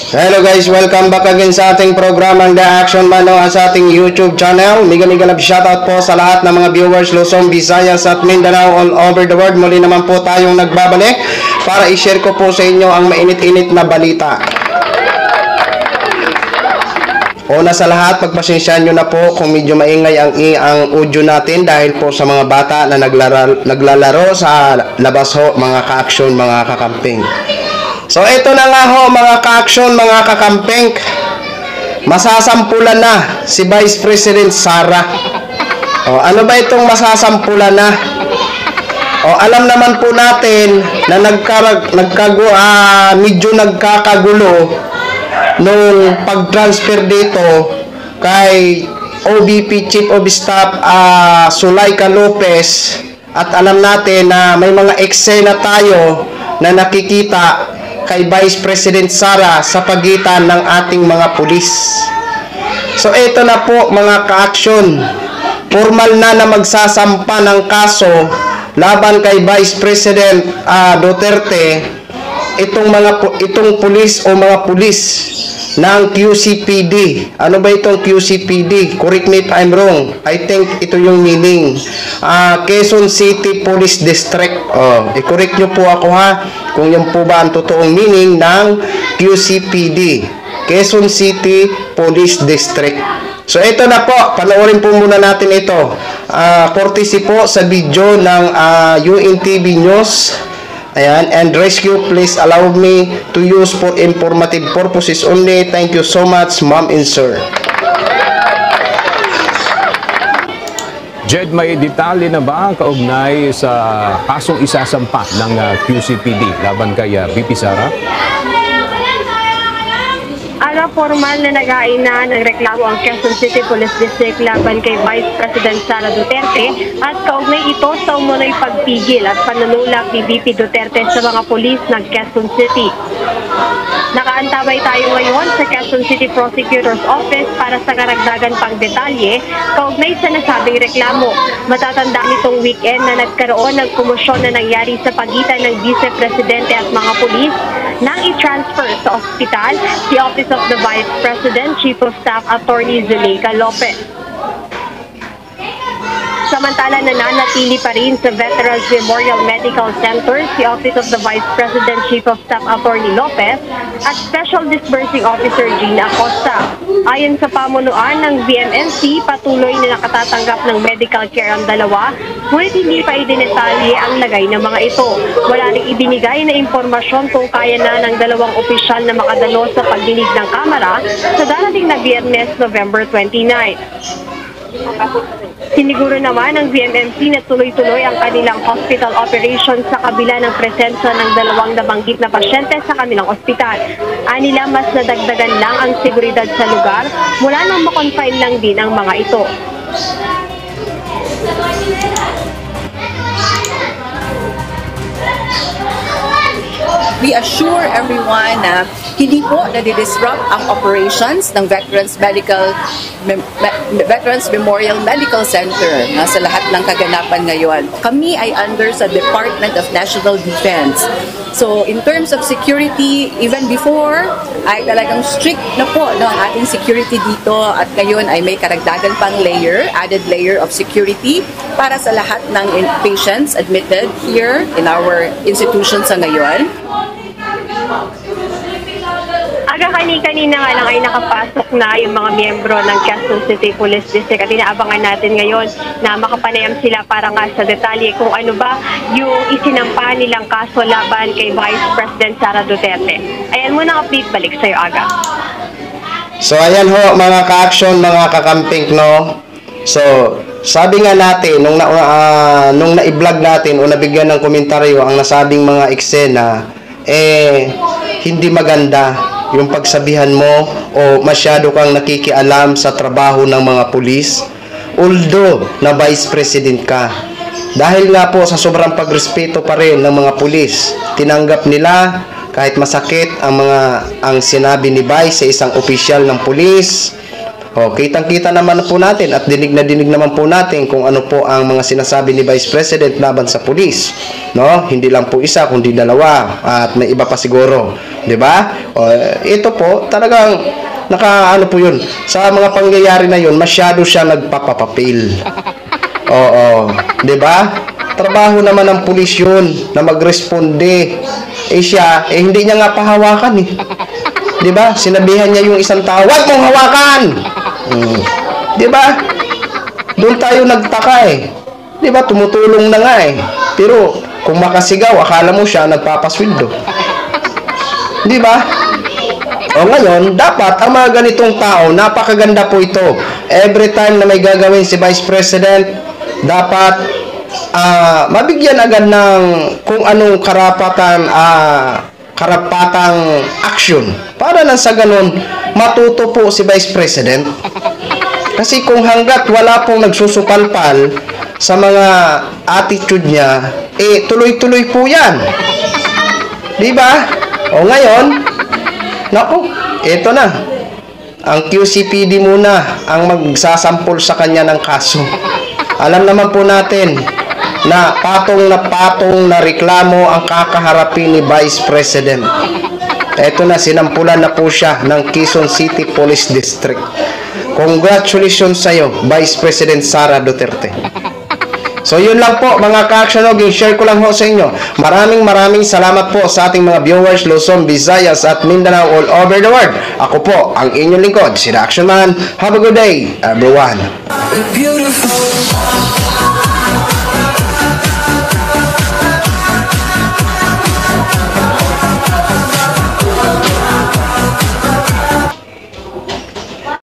Hello guys, welcome back again sa ating programang The Action Man sa ating YouTube channel. Mega love shoutout po sa lahat ng mga viewers Luzon, Visayas at Mindanao all over the world. Muli naman po tayong nagbabalik para i-share ko po sa inyo ang mainit-init na balita. Una sa lahat, pagpasensyahan nyo na po kung medyo maingay ang audio natin dahil po sa mga bata na naglalaro sa labas ho, mga ka-action, mga kakamping. So ito na nga ho mga ka-action, mga kakamping, masasampulan na si Vice President Sara. Ano ba itong masasampulan na? Alam naman po natin na medyo nagkakagulo nung pag-transfer dito kay OVP Chief of Staff Zuleika Lopez, at alam natin na may mga eksena tayo na nakikita kay Vice President Sara sa pagitan ng ating mga pulis. So ito na po mga ka-action, formal na magsasampa ng kaso laban kay Vice President Duterte itong pulis o mga pulis ng QCPD. Ano ba itong QCPD? Correct me if I'm wrong. I think ito yung meaning. Quezon City Police District. I-correct nyo po ako ha, kung yan po ba ang totoong meaning ng QCPD. Quezon City Police District. So ito na po, panoorin po muna natin ito. Courtesy po sa video ng UNTV News. Ayan, and rescue, please allow me to use for informative purposes only. Thank you so much, ma'am and sir. Jed, may detalye na ba kaugnay sa kasong isasampa ng QCPD laban kay VP Sara? Formal na nag-aina ng reklamo ang Quezon City Police District laban kay Vice President Sara Duterte at kaugnay ito sa umunoy pagpigil at panunulak ni VP Duterte sa mga pulis ng Quezon City. Nakaantabay tayo ngayon sa Quezon City Prosecutor's Office para sa karagdagan pang detalye kaugnay sa nasabing reklamo. Matatanda nitong weekend na nagkaroon ng komosyon na nangyari sa pagitan ng Vice Presidente at mga pulis nang i-transfer sa ospital si Office of the Vice President, Chief of Staff Attorney Zuleika Lopez. Samantala, nananatili pa rin sa Veterans Memorial Medical Center si Office of the Vice President, Chief of Staff Attorney Lopez at Special Disbursing Officer Gina Acosta. Ayon sa pamunuan ng VMNC, patuloy na nakatatanggap ng medical care ang dalawa, ngunit hindi pa idinetalye ang lagay ng mga ito. Wala ring ibinigay na impormasyon kung kaya na ng dalawang opisyal na makadalo sa pagdinig ng Kamara sa darating na Biyernes, November 29. Siniguro naman ng VMMC na tuloy-tuloy ang kanilang hospital operations sa kabila ng presensya ng dalawang nabanggit na pasyente sa kanilang ospital. Anila mas nadagdagan lang ang seguridad sa lugar mula nang makonfine lang din ang mga ito. We assure everyone na hindi po nadidisrupt ang operations ng Veterans Memorial Medical Center sa lahat ng kaganapan ngayon. Kami ay under sa Department of National Defense. So in terms of security, even before, ay talagang strict na po ang ating security dito, at ngayon ay may karagdagan pang added layer of security para sa lahat ng patients admitted here in our institution sa ngayon. Aga kanina nga lang ay nakapasok na yung mga miyembro ng Quezon City Police District at inaabangan natin ngayon na makapanayam sila para nga sa detalye kung ano ba yung isinampa nilang kaso laban kay Vice President Sara Duterte. Ayan muna ang update, balik sa'yo Aga. So ayan ho mga ka-action, mga kakamping, no? So sabi nga natin nung na-i-vlog natin o nabigyan ng komentaryo ang nasabing mga eksena, hindi maganda yung pagsabihan mo o masyado kang nakikialam sa trabaho ng mga pulis, although na Vice President ka. Dahil nga po sa sobrang pagrespeto pa rin ng mga pulis, tinanggap nila kahit masakit ang sinabi ni Vice sa isang opisyal ng pulis, O, kitang-kita naman po natin at dinig na dinig naman po natin kung ano po ang mga sinasabi ni Vice President laban sa pulis. No? Hindi lang po isa, kundi dalawa. At may iba pa siguro. 'Di ba? O, ito po, talagang ano po yun. Sa mga pangyayari na yun, masyado siya nagpapapapil. Oo. 'Di ba? Trabaho naman ng pulis yun na magresponde. Siya, hindi niya nga pahawakan eh. 'Di ba? Sinabihan niya yung isang tao, "Wag mong hawakan." 'Di ba? Doon tayo nagtaka eh. 'Di ba? Tumutulong na nga eh. Pero kung makasigaw, akala mo siya nagpapasweldo. 'Di ba? O ngayon, dapat ang mga ganitong tao, napakaganda po ito. Every time na may gagawin si Vice President, dapat mabigyan agad ng kung anong karapatang action para nang sa ganun matuto po si Vice President. Kasi kung hanggat wala pong nagsusupalpal sa mga attitude niya, tuloy-tuloy po yan. Diba? O ngayon, naku, eto na. Ang QCPD muna ang magsasampol sa kanya ng kaso. Alam naman po natin na patong na reklamo ang kakaharapin ni Vice President. Eto na, sinampulan na po siya ng Quezon City Police District. Congratulations sa iyo, Vice President Sara Duterte. So yun lang po mga ka-actionog, share ko lang ho sa inyo. Maraming salamat po sa ating mga viewers Luzon, Visayas at Mindanao all over the world. Ako po ang inyong lingkod, si The Action Man. Have a good day, everyone. Beautiful.